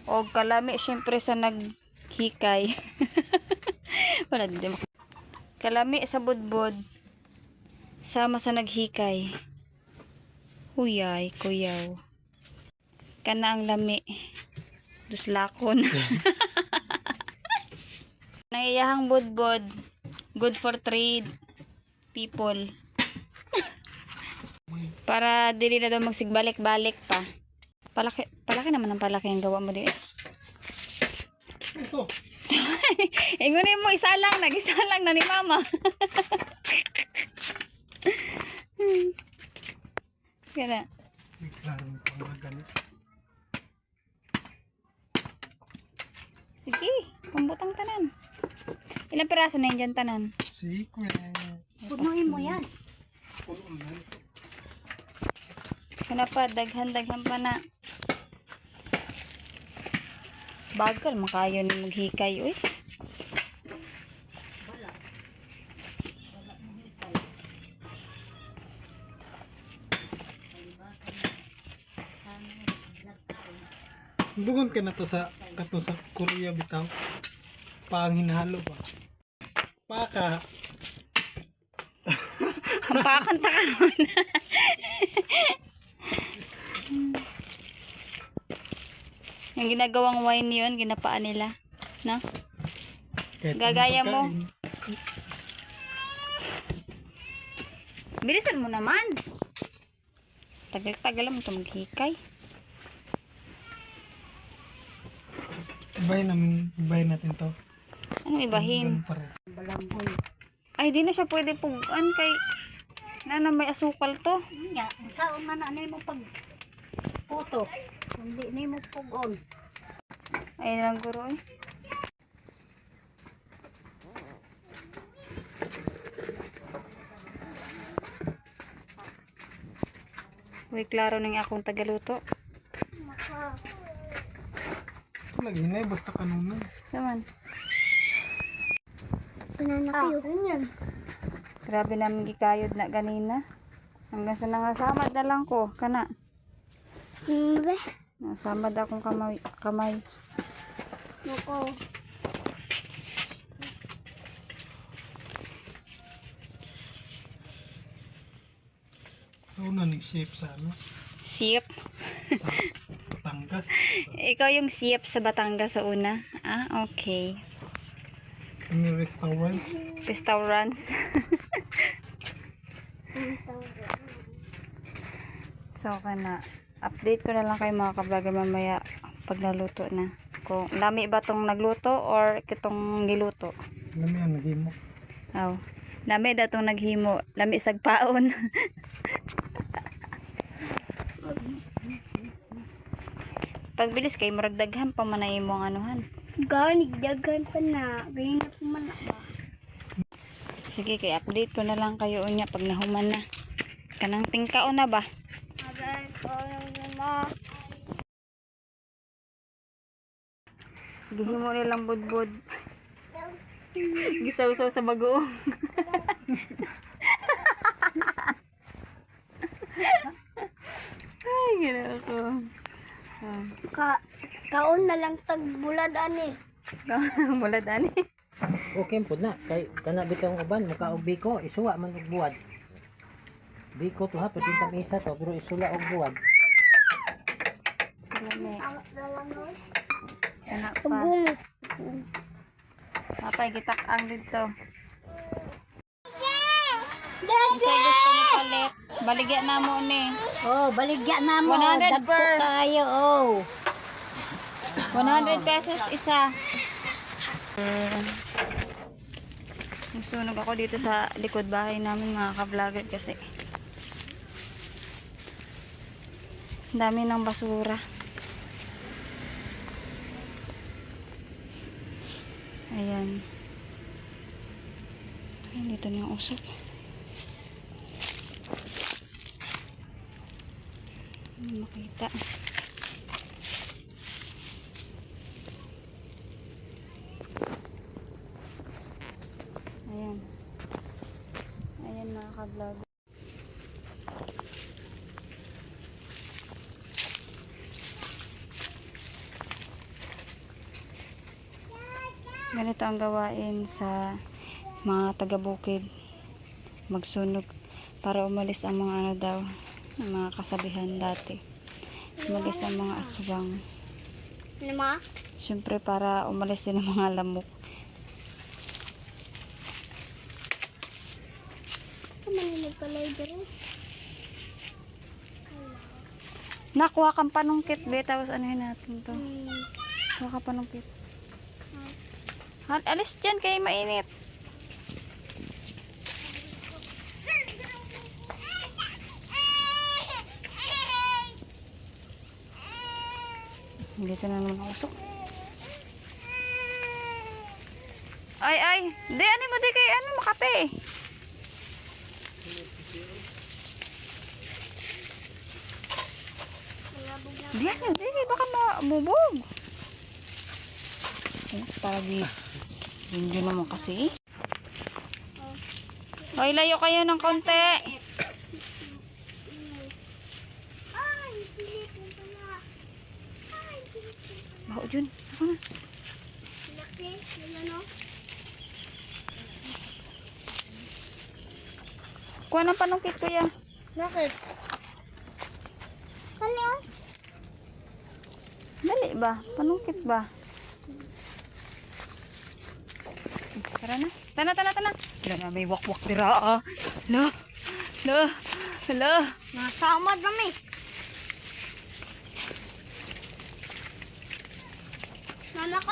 O kalami syempre sa naghikay. Wala din. Kalami sa budbod sama sa naghikay. Huyay, kuyaw. Kana ang lami. Duslakon. Naiyahang budbod. Good for trade people. Para dili na daw magsigbalik-balik pa. Palaki naman ang palaki ang gawa mo din. Ito. Ingunin mo, isa lang na ni mama. Kaya Klaro mo pang magano. sige, pambutang tanan. Ilang piraso na yun dyan tanan? Secret. Punuin mo yan. Puno man. Kana pa, daghan pa na. Bagal, makayo ni maghikay, uy. Dugon ka na to sa Korea bitaw. Pang hinalo ba? Paka. Ang pakanta ka naman. Yung ginagawang wine yun, ginapaan nila. No? Kahit Gagaya anong mo. pagkain. Bilisan mo naman. Tagal-tagal mo ito maghikay. Ibahin natin to. Anong ibahin? Ganun pa rin. Balanghoy. Ay, di na siya pwede pugan kay nana may asukal to. Nga, saan man na mo pag puto. Hindi ni mo pugon. Ay, lang guro eh. Uy, klaro nang akong tagaluto. Lagi na basta kanuna. Saman. Banana kayo. Ganyan. Grabe namin gikayod na ganina. Hanggang sa nangasamad na lang ko. Kana. Be. Nasamad akong kamay. Nako. So na ni shape sa ano? Siyep. Tanggas. Ikaw yung siyep sa Batangas sa una. Ah, okay. Any restaurants? Restaurants. So, kana. Update ko na lang kayo mga ka-vlogger mamaya pag naluto na. Kung lami ba tong nagluto or kitong giluto. Lami ang naghimo. Aw. Lami daw tong naghimo. Lami sagpaon. Pagbilis kay murag daghan pa man na imong anuhan. Gani, daghan pa na. Ganyan na pa man ba? Sige, kay update ko na lang kayo unya pag nahuman na. Kanang tingkaon na ba? Agay ko na. Gihimo nilang budbud. Gisaw-saw sa bagoong. Ay, gano'n ko. Kaon na lang tagbulad ani. Mulad ani. Okay po na kay kana bitong uban makaog biko isuwa man og buwad. Biko to ha pwede tam isa to pero isula og buwad. Lami. Kana pa. Pagong. Napay gitak-ang dito. Isa gusto mo palit. Baligya na mo ni. Oh, baligya na mo. 100 Dagko per. kayo, oh. 100 pesos isa. Nasunog ako dito sa likod bahay namin mga ka-vlogger kasi ang dami ng basura. Ayan. Ayan, dito na yung usok. Hindi makita. Ayan. Ayan mga ka-vlog. Ganito ang gawain sa mga taga-bukid. Magsunog para umalis ang mga ano daw, ang mga kasabihan dati. Umalis ang mga aswang. Ano ma? Siyempre para umalis din ang mga lamok. Kumaninig ka lang dyan. Nakuha kang panungkit, be. Tapos anuhin natin to. Kuha ka panungkit. Alis dyan kay mainit. Dito na naman usok. Ay. Di, ano mo, di kay ano, Makati. Di, baka mabubog. Paragis. Yun naman kasi. Hoy, layo kayo ng konti. Baho, Jun. Ako na. Kuha ng panungkit, kuya. Bakit? Kanya? Dali ba? Panungkit ba? Tara na. Tana. Wala na, may wakwak tira ah. Hala. Nasamad kami. Nana ko.